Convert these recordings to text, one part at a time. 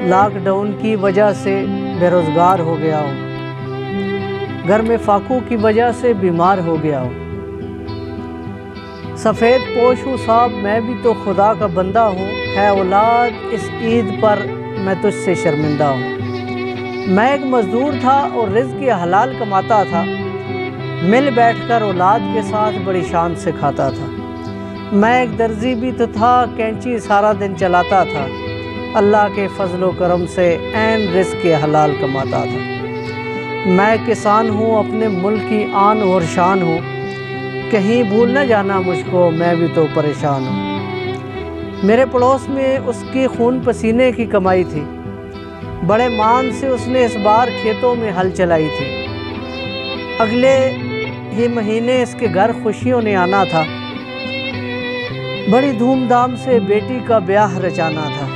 Lock down کی وجہ سے بے روزگار ہو گیا ہوں، گھر میں فاقوں کی وجہ سے بیمار ہو گیا ہوں۔ سفید پوش ہوں صاحب، میں بھی تو خدا کا بندہ ہوں، ہے اولاد اس عید پر میں تجھ سے شرمندہ ہوں۔ میں ایک مزدور تھا اور رزق حلال کماتا تھا، مل بیٹھ کر اولاد کے ساتھ بڑی شان سے کھاتا تھا۔ میں ایک درزی بھی تو تھا، کینچی سارا دن چلاتا تھا، اللہ کے فضل و کرم سے عین رزق حلال کماتا تھا۔ میں کسان ہوں، اپنے ملک کی آن اور شان ہوں، کہیں بھول نہ جانا مجھ کو، میں بھی تو پریشان ہوں۔ میرے پڑوس میں اس کی خون پسینے کی کمائی تھی، بڑے مان سے اس نے اس بار کھیتوں میں ہل چلائی تھی۔ اگلے ہی مہینے اس کے گھر خوشیوں نے آنا تھا، بڑی دھوم دھام سے بیٹی کا بیاہ رچانا تھا۔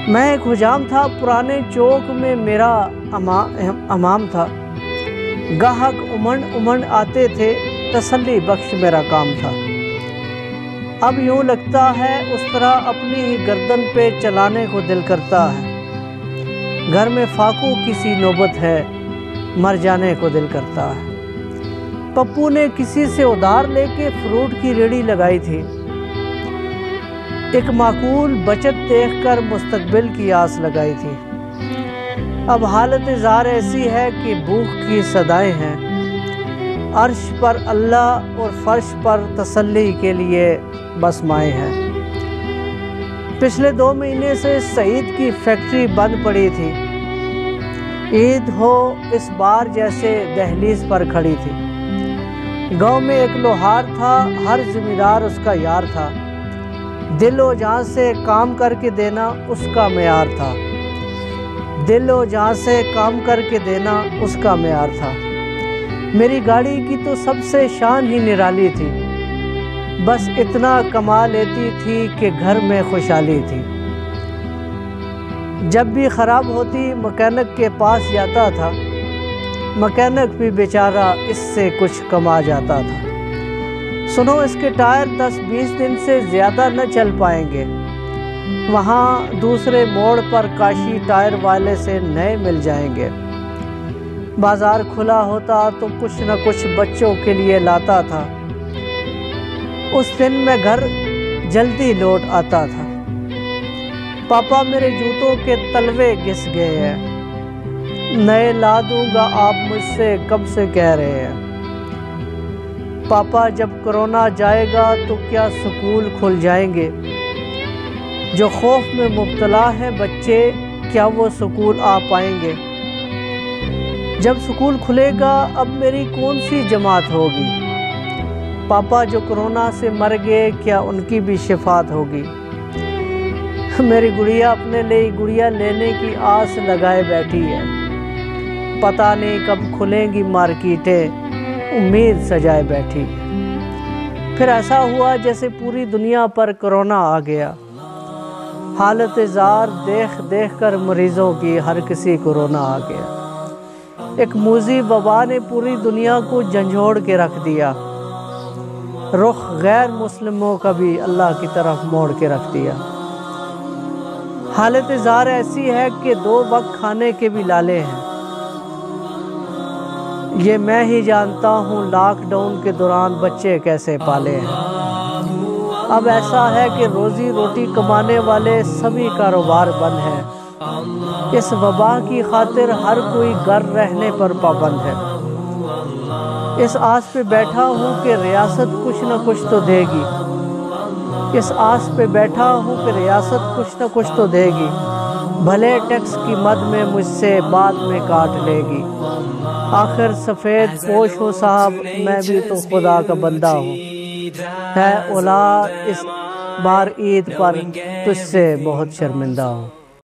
میں ایک حجام تھا، پرانے چوک میں میرا امام تھا، گاہک امنڈ آتے تھے، تسلی بخش میرا کام تھا۔ اب یوں لگتا ہے اس طرح اپنی ہی گردن پہ چلانے کو دل کرتا ہے، گھر میں فاقوں کی سی نوبت ہے، مر جانے کو دل کرتا ہے۔ پپو نے کسی سے ادھار لے کے فروٹ کی ریڑھی لگائی تھی، ایک معقول بچت دیکھ کر مستقبل کی آس لگائی تھی۔ اب حالت زار ایسی ہے کہ بھوک کی صدائیں ہیں، عرش پر اللہ اور فرش پر تسلی کے لیے بس مائیں ہیں۔ پچھلے 2 مہینے سے سعید کی فیکٹری بند پڑی تھی، عید ہو اس بار جیسے دہلیز پر کھڑی تھی۔ گاؤں میں ایک لوہار تھا، ہر زمیندار اس کا یار تھا، دل و جان سے کام کر کے دینا اس کا معیار تھا، دل و جان سے کام کر کے دینا اس کا معیار تھا۔ میری گاڑی کی تو سب سے شان ہی نرالی تھی، بس اتنا کما لیتی تھی کہ گھر میں خوشحالی تھی۔ جب بھی خراب ہوتی مکینک کے پاس جاتا تھا، مکینک بھی بیچارہ اس سے کچھ کما جاتا تھا۔ سنو اس کے ٹائر 10-20 دن سے زیادہ نہ چل پائیں گے، وہاں دوسرے موڑ پر کاشی ٹائر والے سے نئے مل جائیں گے۔ بازار کھلا ہوتا تو کچھ نہ کچھ بچوں کے لیے لاتا تھا، اس دن میں گھر جلدی لوٹ آتا تھا۔ پاپا میرے جوتوں کے تلوے گھس گئے ہیں، نئے لا دوں گا آپ مجھ سے کب سے کہہ رہے ہیں۔ پاپا جب کرونا جائے گا تو کیا سکول کھل جائیں گے؟ جو خوف میں مبتلا ہیں بچے، کیا وہ سکول آ پائیں گے؟ جب سکول کھلے گا اب میری کون سی جماعت ہوگی؟ پاپا جو کرونا سے مر گئے، کیا ان کی بھی شفاعت ہوگی؟ میری گڑیا اپنے لیے گڑیا لینے کی آس لگائے بیٹھی ہے، پتہ نہیں کب کھلیں گی مارکیٹیں، امید سجائے بیٹھی ہے۔ پھر ایسا ہوا جیسے پوری دنیا پر کرونا آ گیا، حالت زار دیکھ دیکھ کر مریضوں کی ہر کسی کورونا آ گیا۔ ایک موذی وبا نے پوری دنیا کو جھنجھوڑ کے رکھ دیا، رخ غیر مسلموں کا بھی اللہ کی طرف موڑ کے رکھ دیا۔ حالت زار ایسی ہے کہ 2 وقت کھانے کے بھی لالے ہیں۔ یہ میں ہی جانتا ہوں لاک ڈاؤن کے دوران بچے کیسے پالے ہیں۔ اب ایسا ہے کہ روزی روٹی کمانے والے سبھی کاروبار بند ہیں، اس وبا کی خاطر ہر کوئی گھر رہنے پر پابند ہے۔ اس آس پہ بیٹھا ہوں کہ ریاست کچھ نہ کچھ تو دے گی، اس آس پہ بیٹھا ہوں کہ ریاست کچھ نہ کچھ تو دے گی، بھلے ٹیکس کی مد میں مجھ سے بعد میں کاٹ لے گی۔ آخر سفید پوش ہوں صاحب، میں بھی تو خدا کا بندہ ہوں، ہے اولاد اس بار عید پر تجھ سے بہت شرمندہ ہوں۔